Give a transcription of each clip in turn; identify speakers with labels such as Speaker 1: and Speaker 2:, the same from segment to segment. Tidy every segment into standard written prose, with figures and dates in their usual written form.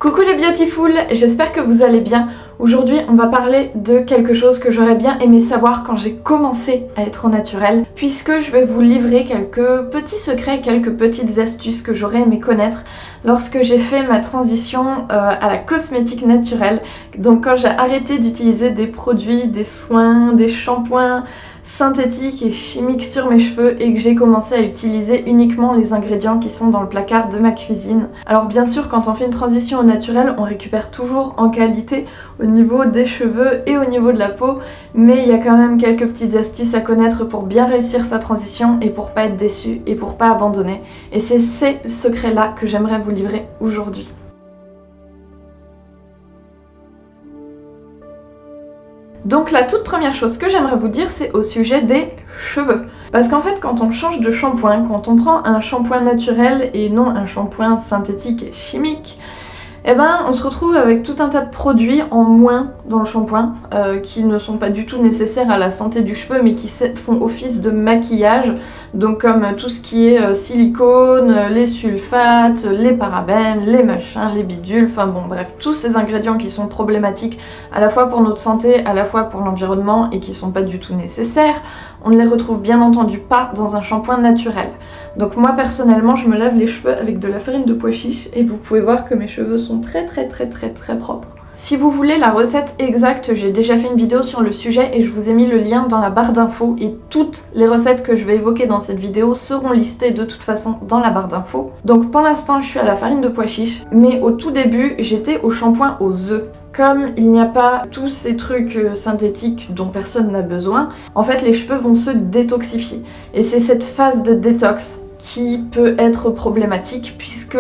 Speaker 1: Coucou les beautiful, j'espère que vous allez bien. Aujourd'hui on va parler de quelque chose que j'aurais bien aimé savoir quand j'ai commencé à être au naturel, puisque je vais vous livrer quelques petits secrets, quelques petites astuces que j'aurais aimé connaître lorsque j'ai fait ma transition à la cosmétique naturelle. Donc quand j'ai arrêté d'utiliser des produits, des soins, des shampoings synthétiques et chimiques sur mes cheveux et que j'ai commencé à utiliser uniquement les ingrédients qui sont dans le placard de ma cuisine. Alors bien sûr, quand on fait une transition au naturel, on récupère toujours en qualité au niveau des cheveux et au niveau de la peau, mais il y a quand même quelques petites astuces à connaître pour bien réussir sa transition et pour pas être déçu et pour pas abandonner. Et c'est ces secrets-là que j'aimerais vous livrer aujourd'hui. Donc la toute première chose que j'aimerais vous dire, c'est au sujet des cheveux. Parce qu'en fait, quand on change de shampoing, quand on prend un shampoing naturel et non un shampoing synthétique et chimique, eh ben on se retrouve avec tout un tas de produits en moins dans le shampoing qui ne sont pas du tout nécessaires à la santé du cheveu mais qui font office de maquillage, donc comme tout ce qui est silicone, les sulfates, les parabènes, les machins, les bidules, enfin bon bref, tous ces ingrédients qui sont problématiques à la fois pour notre santé, à la fois pour l'environnement et qui sont pas du tout nécessaires, on ne les retrouve bien entendu pas dans un shampoing naturel. Donc moi personnellement je me lave les cheveux avec de la farine de pois chiche et vous pouvez voir que mes cheveux sont très propres. Si vous voulez la recette exacte, j'ai déjà fait une vidéo sur le sujet et je vous ai mis le lien dans la barre d'infos et toutes les recettes que je vais évoquer dans cette vidéo seront listées de toute façon dans la barre d'infos. Donc pour l'instant je suis à la farine de pois chiche, mais au tout début j'étais au shampoing aux œufs. Comme il n'y a pas tous ces trucs synthétiques dont personne n'a besoin, en fait les cheveux vont se détoxifier. Et c'est cette phase de détox qui peut être problématique puisque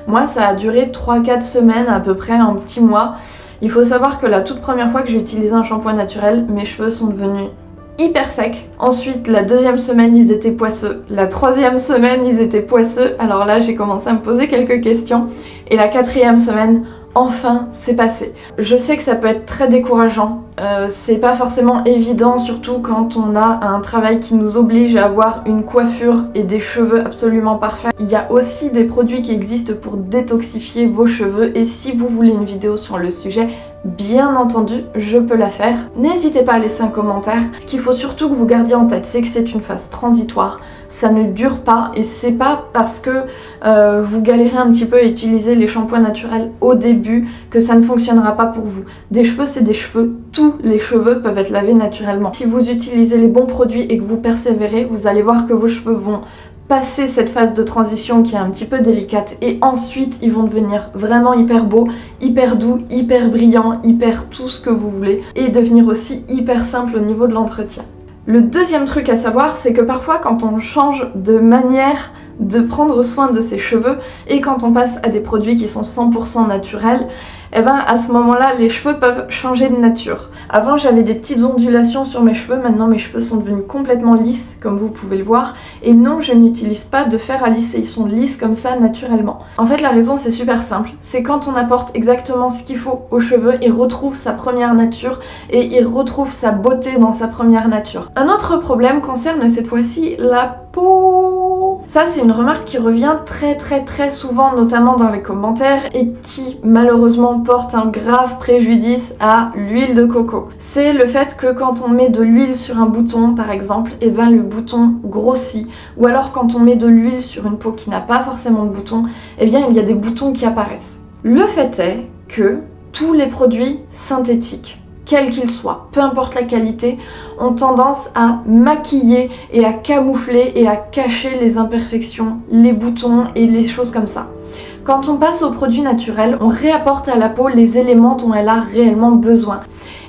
Speaker 1: moi ça a duré 3-4 semaines, à peu près un petit mois. Il faut savoir que la toute première fois que j'ai utilisé un shampoing naturel, mes cheveux sont devenus hyper secs. Ensuite la deuxième semaine ils étaient poisseux, la troisième semaine ils étaient poisseux, alors là j'ai commencé à me poser quelques questions et la quatrième semaine enfin c'est passé. Je sais que ça peut être très décourageant, c'est pas forcément évident, surtout quand on a un travail qui nous oblige à avoir une coiffure et des cheveux absolument parfaits. Il y a aussi des produits qui existent pour détoxifier vos cheveux et si vous voulez une vidéo sur le sujet, bien entendu je peux la faire. N'hésitez pas à laisser un commentaire. Ce qu'il faut surtout que vous gardiez en tête, c'est que c'est une phase transitoire, ça ne dure pas et c'est pas parce que vous galérez un petit peu à utiliser les shampoings naturels au début que ça ne fonctionnera pas pour vous. Des cheveux c'est des cheveux, tous les cheveux peuvent être lavés naturellement. Si vous utilisez les bons produits et que vous persévérez, vous allez voir que vos cheveux vont passer cette phase de transition qui est un petit peu délicate et ensuite ils vont devenir vraiment hyper beaux, hyper doux, hyper brillants, hyper tout ce que vous voulez et devenir aussi hyper simple au niveau de l'entretien. Le deuxième truc à savoir, c'est que parfois quand on change de manière de prendre soin de ses cheveux et quand on passe à des produits qui sont 100% naturels, et ben à ce moment là les cheveux peuvent changer de nature. Avant j'avais des petites ondulations sur mes cheveux, maintenant mes cheveux sont devenus complètement lisses comme vous pouvez le voir et non je n'utilise pas de fer à lisser, ils sont lisses comme ça naturellement. En fait la raison c'est super simple, c'est quand on apporte exactement ce qu'il faut aux cheveux, ils retrouvent sa première nature et ils retrouvent sa beauté dans sa première nature. Un autre problème concerne cette fois-ci la peau. Ça c'est une remarque qui revient très souvent notamment dans les commentaires et qui malheureusement porte un grave préjudice à l'huile de coco. C'est le fait que quand on met de l'huile sur un bouton par exemple, et ben le bouton grossit, ou alors quand on met de l'huile sur une peau qui n'a pas forcément de boutons, et bien il y a des boutons qui apparaissent. Le fait est que tous les produits synthétiques, quels qu'ils soient, peu importe la qualité, ont tendance à maquiller et à camoufler et à cacher les imperfections, les boutons et les choses comme ça. Quand on passe aux produits naturels, on réapporte à la peau les éléments dont elle a réellement besoin.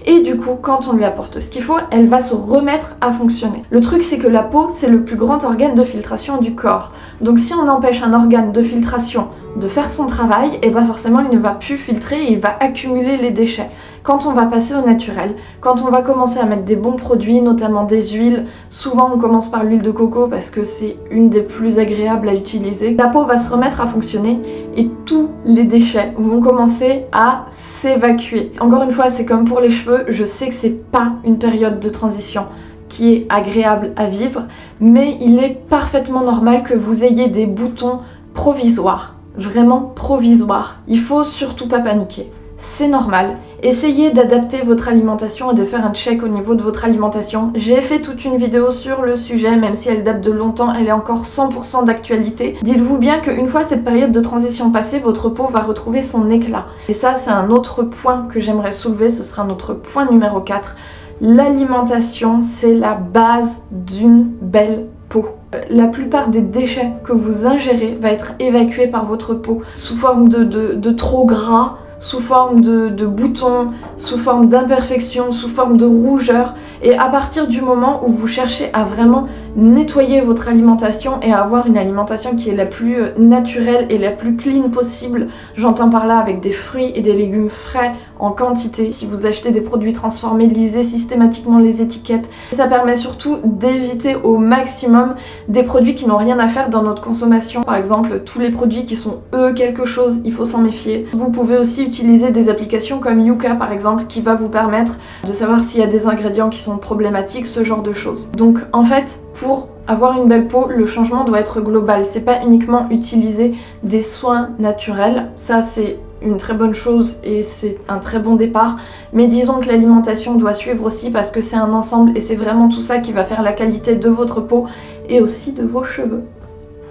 Speaker 1: Et du coup, quand on lui apporte ce qu'il faut, elle va se remettre à fonctionner. Le truc, c'est que la peau, c'est le plus grand organe de filtration du corps. Donc si on empêche un organe de filtration de faire son travail, et bien forcément il ne va plus filtrer et il va accumuler les déchets. Quand on va passer au naturel, quand on va commencer à mettre des bons produits, notamment des huiles, souvent on commence par l'huile de coco parce que c'est une des plus agréables à utiliser, la peau va se remettre à fonctionner et tous les déchets vont commencer à s'évacuer. Encore une fois, c'est comme pour les cheveux, je sais que c'est pas une période de transition qui est agréable à vivre, mais il est parfaitement normal que vous ayez des boutons provisoires. vraiment provisoire. Il faut surtout pas paniquer. C'est normal. Essayez d'adapter votre alimentation et de faire un check au niveau de votre alimentation. J'ai fait toute une vidéo sur le sujet, même si elle date de longtemps, elle est encore 100% d'actualité. Dites-vous bien qu'une fois cette période de transition passée, votre peau va retrouver son éclat. Et ça, c'est un autre point que j'aimerais soulever, ce sera notre point numéro 4. L'alimentation, c'est la base d'une belle peau. La plupart des déchets que vous ingérez va être évacué par votre peau sous forme de trop gras, sous forme de boutons, sous forme d'imperfections, sous forme de rougeurs. Et à partir du moment où vous cherchez à vraiment nettoyer votre alimentation et à avoir une alimentation qui est la plus naturelle et la plus clean possible, j'entends par là avec des fruits et des légumes frais en quantité. Si vous achetez des produits transformés, lisez systématiquement les étiquettes. Ça permet surtout d'éviter au maximum des produits qui n'ont rien à faire dans notre consommation. Par exemple, tous les produits qui sont quelque chose, il faut s'en méfier. Vous pouvez aussi utiliser des applications comme Yuka par exemple qui va vous permettre de savoir s'il y a des ingrédients qui sont problématiques, ce genre de choses. Donc en fait, pour avoir une belle peau, le changement doit être global. C'est pas uniquement utiliser des soins naturels, ça c'est une très bonne chose et c'est un très bon départ, mais disons que l'alimentation doit suivre aussi parce que c'est un ensemble et c'est vraiment tout ça qui va faire la qualité de votre peau et aussi de vos cheveux.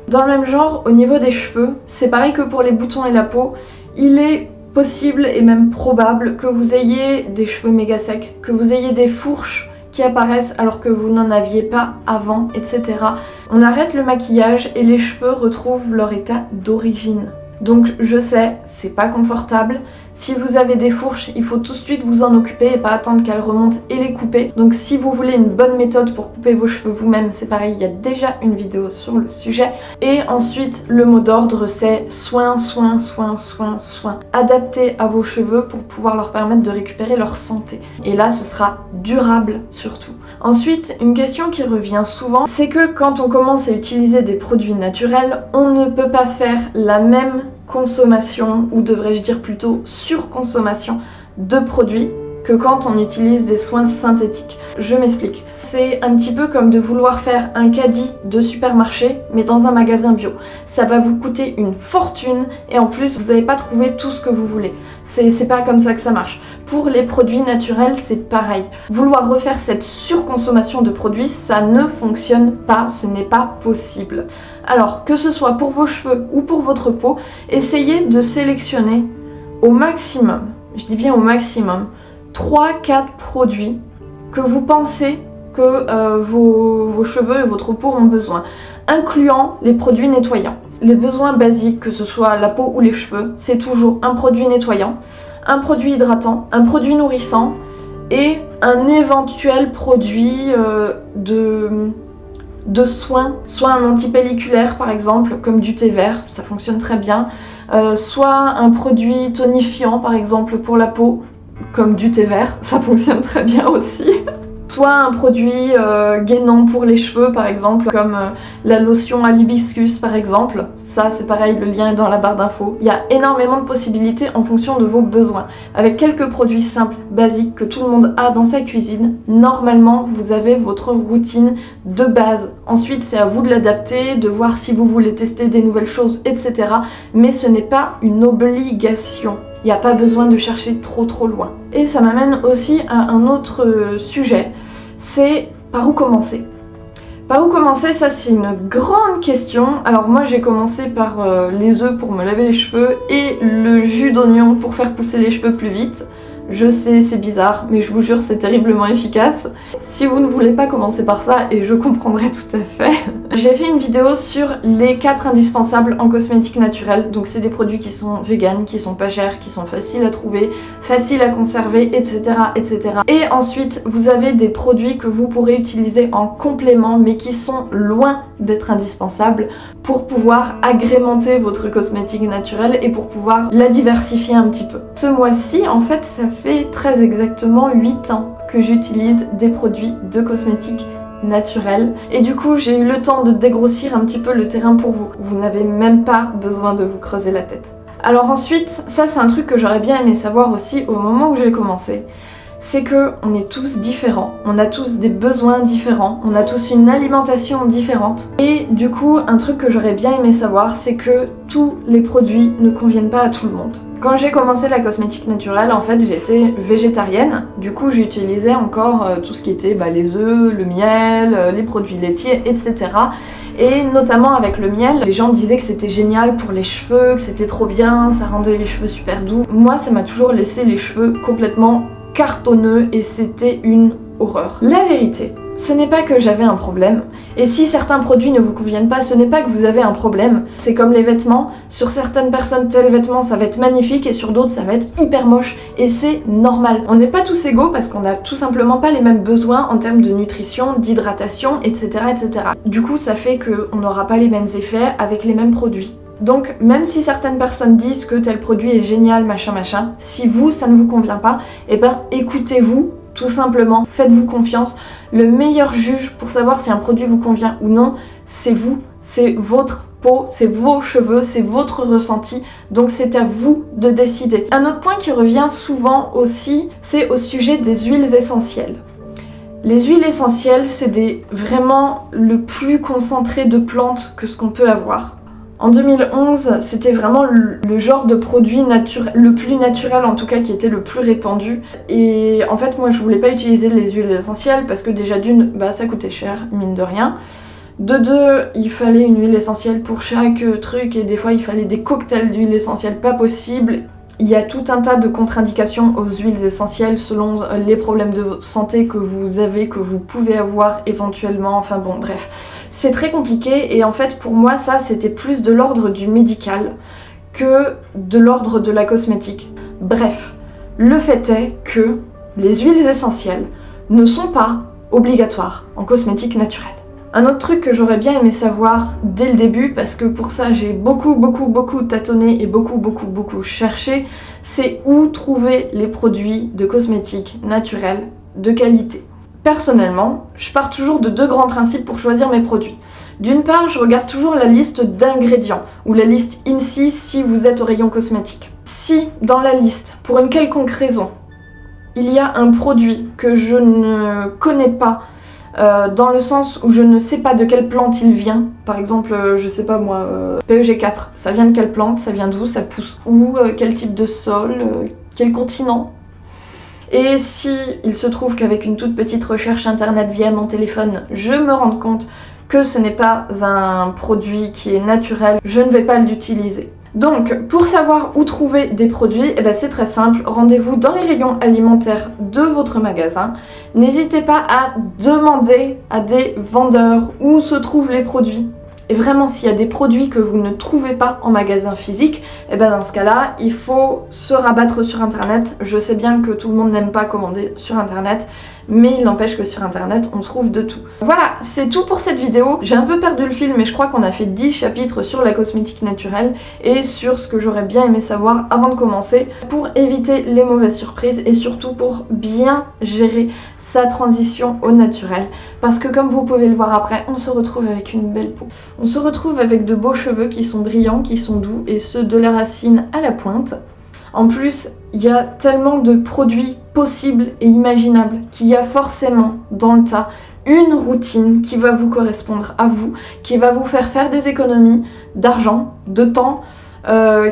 Speaker 1: Dans le même genre, au niveau des cheveux, c'est pareil que pour les boutons et la peau, il est possible et même probable que vous ayez des cheveux méga secs, que vous ayez des fourches qui apparaissent alors que vous n'en aviez pas avant, etc. On arrête le maquillage et les cheveux retrouvent leur état d'origine. Donc je sais, c'est pas confortable. Si vous avez des fourches, il faut tout de suite vous en occuper et pas attendre qu'elles remontent et les couper. Donc si vous voulez une bonne méthode pour couper vos cheveux vous-même, c'est pareil, il y a déjà une vidéo sur le sujet. Et ensuite, le mot d'ordre c'est soin, soin, soin, soin, soin. Adapté à vos cheveux pour pouvoir leur permettre de récupérer leur santé. Et là, ce sera durable surtout. Ensuite, une question qui revient souvent, c'est que quand on commence à utiliser des produits naturels, on ne peut pas faire la même consommation, ou devrais-je dire plutôt surconsommation de produits que quand on utilise des soins synthétiques. Je m'explique. C'est un petit peu comme de vouloir faire un caddie de supermarché mais dans un magasin bio. Ça va vous coûter une fortune et en plus vous n'allez pas trouver tout ce que vous voulez. C'est pas comme ça que ça marche. Pour les produits naturels, c'est pareil. Vouloir refaire cette surconsommation de produits, ça ne fonctionne pas, ce n'est pas possible. Alors, que ce soit pour vos cheveux ou pour votre peau, essayez de sélectionner au maximum, je dis bien au maximum, 3-4 produits que vous pensez que vos cheveux et votre peau ont besoin, incluant les produits nettoyants. Les besoins basiques, que ce soit la peau ou les cheveux, c'est toujours un produit nettoyant, un produit hydratant, un produit nourrissant et un éventuel produit de soins, soit un antipelliculaire par exemple, comme du thé vert, ça fonctionne très bien, soit un produit tonifiant par exemple pour la peau, comme du thé vert, ça fonctionne très bien aussi. Soit un produit gainant pour les cheveux par exemple, comme la lotion à l'hibiscus par exemple. Ça c'est pareil, le lien est dans la barre d'infos. Il y a énormément de possibilités en fonction de vos besoins. Avec quelques produits simples, basiques, que tout le monde a dans sa cuisine, normalement vous avez votre routine de base. Ensuite c'est à vous de l'adapter, de voir si vous voulez tester des nouvelles choses, etc. Mais ce n'est pas une obligation. Il n'y a pas besoin de chercher trop loin. Et ça m'amène aussi à un autre sujet, c'est par où commencer. Par où commencer, ça c'est une grande question. Alors moi j'ai commencé par les œufs pour me laver les cheveux et le jus d'oignon pour faire pousser les cheveux plus vite. Je sais, c'est bizarre, mais je vous jure, c'est terriblement efficace. Si vous ne voulez pas commencer par ça, et je comprendrai tout à fait, j'ai fait une vidéo sur les 4 indispensables en cosmétique naturelle. Donc c'est des produits qui sont vegan, qui sont pas chers, qui sont faciles à trouver, faciles à conserver, etc., etc. Et ensuite, vous avez des produits que vous pourrez utiliser en complément, mais qui sont loin d'être indispensables pour pouvoir agrémenter votre cosmétique naturelle et pour pouvoir la diversifier un petit peu. Ce mois-ci, en fait, ça fait très exactement 8 ans que j'utilise des produits de cosmétique naturelle et du coup j'ai eu le temps de dégrossir un petit peu le terrain pour vous. Vous n'avez même pas besoin de vous creuser la tête. Alors ensuite, ça c'est un truc que j'aurais bien aimé savoir aussi au moment où j'ai commencé. c'est que on est tous différents, on a tous des besoins différents, on a tous une alimentation différente. Et du coup, un truc que j'aurais bien aimé savoir, c'est que tous les produits ne conviennent pas à tout le monde. Quand j'ai commencé la cosmétique naturelle, en fait, j'étais végétarienne. Du coup, j'utilisais encore tout ce qui était les œufs, le miel, les produits laitiers, etc. Et notamment avec le miel, les gens disaient que c'était génial pour les cheveux, que c'était trop bien, ça rendait les cheveux super doux. Moi, ça m'a toujours laissé les cheveux complètement cartonneux et c'était une horreur. La vérité, ce n'est pas que j'avais un problème, et si certains produits ne vous conviennent pas, ce n'est pas que vous avez un problème. C'est comme les vêtements, sur certaines personnes tel vêtement ça va être magnifique et sur d'autres ça va être hyper moche, et c'est normal. On n'est pas tous égaux parce qu'on n'a tout simplement pas les mêmes besoins en termes de nutrition, d'hydratation, etc., etc. Du coup ça fait qu'on n'aura pas les mêmes effets avec les mêmes produits. Donc même si certaines personnes disent que tel produit est génial, machin machin, si vous ça ne vous convient pas, et ben écoutez-vous tout simplement, faites-vous confiance. Le meilleur juge pour savoir si un produit vous convient ou non, c'est vous, c'est votre peau, c'est vos cheveux, c'est votre ressenti, donc c'est à vous de décider. Un autre point qui revient souvent aussi, c'est au sujet des huiles essentielles. Les huiles essentielles, c'est vraiment le plus concentré de plantes que ce qu'on peut avoir. En 2011, c'était vraiment le genre de produit le plus naturel en tout cas qui était le plus répandu. Et en fait moi je voulais pas utiliser les huiles essentielles parce que déjà d'une, ça coûtait cher, mine de rien. De deux, il fallait une huile essentielle pour chaque truc et des fois il fallait des cocktails d'huile essentielle pas possible. Il y a tout un tas de contre-indications aux huiles essentielles selon les problèmes de santé que vous avez, que vous pouvez avoir éventuellement, enfin bon bref. C'est très compliqué et en fait pour moi ça c'était plus de l'ordre du médical que de l'ordre de la cosmétique. Bref, le fait est que les huiles essentielles ne sont pas obligatoires en cosmétique naturelle. Un autre truc que j'aurais bien aimé savoir dès le début, parce que pour ça j'ai beaucoup tâtonné et beaucoup cherché, c'est où trouver les produits de cosmétiques naturels de qualité. Personnellement, je pars toujours de deux grands principes pour choisir mes produits. D'une part, je regarde toujours la liste d'ingrédients, ou la liste INSI si vous êtes au rayon cosmétique. Si, dans la liste, pour une quelconque raison, il y a un produit que je ne connais pas, dans le sens où je ne sais pas de quelle plante il vient, par exemple, je sais pas moi, PEG4, ça vient de quelle plante, ça vient d'où, ça pousse où, quel type de sol, quel continent. Et si il se trouve qu'avec une toute petite recherche internet via mon téléphone, je me rends compte que ce n'est pas un produit qui est naturel, je ne vais pas l'utiliser. Donc pour savoir où trouver des produits, c'est très simple, rendez-vous dans les rayons alimentaires de votre magasin. N'hésitez pas à demander à des vendeurs où se trouvent les produits. Et vraiment s'il y a des produits que vous ne trouvez pas en magasin physique, dans ce cas là il faut se rabattre sur internet. Je sais bien que tout le monde n'aime pas commander sur internet, mais il n'empêche que sur internet on trouve de tout. Voilà, c'est tout pour cette vidéo. J'ai un peu perdu le fil mais je crois qu'on a fait 10 chapitres sur la cosmétique naturelle et sur ce que j'aurais bien aimé savoir avant de commencer pour éviter les mauvaises surprises et surtout pour bien gérer sa transition au naturel, parce que comme vous pouvez le voir après, on se retrouve avec une belle peau. On se retrouve avec de beaux cheveux qui sont brillants, qui sont doux, et ceux de la racine à la pointe. En plus, il y a tellement de produits possibles et imaginables qu'il y a forcément dans le tas une routine qui va vous correspondre à vous, qui va vous faire des économies d'argent, de temps,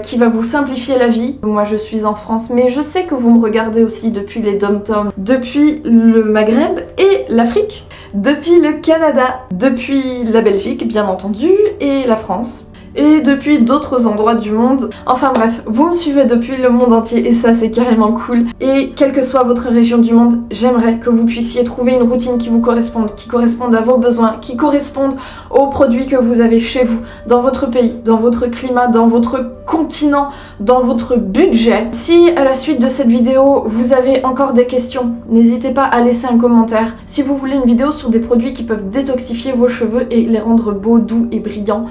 Speaker 1: qui va vous simplifier la vie. Moi je suis en France mais je sais que vous me regardez aussi depuis les dom-toms, depuis le Maghreb et l'Afrique, depuis le Canada, depuis la Belgique bien entendu et la France. Et depuis d'autres endroits du monde. Enfin bref, vous me suivez depuis le monde entier et ça c'est carrément cool. Et quelle que soit votre région du monde, j'aimerais que vous puissiez trouver une routine qui vous corresponde, qui corresponde à vos besoins, qui corresponde aux produits que vous avez chez vous, dans votre pays, dans votre climat, dans votre continent, dans votre budget. Si à la suite de cette vidéo vous avez encore des questions, n'hésitez pas à laisser un commentaire. Si vous voulez une vidéo sur des produits qui peuvent détoxifier vos cheveux et les rendre beaux, doux et brillants,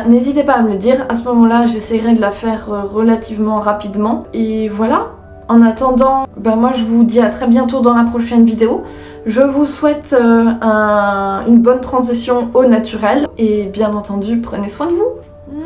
Speaker 1: n'hésitez pas à me le dire. À ce moment là j'essaierai de la faire relativement rapidement et voilà. En attendant, moi je vous dis à très bientôt dans la prochaine vidéo. Je vous souhaite une bonne transition au naturel et bien entendu prenez soin de vous.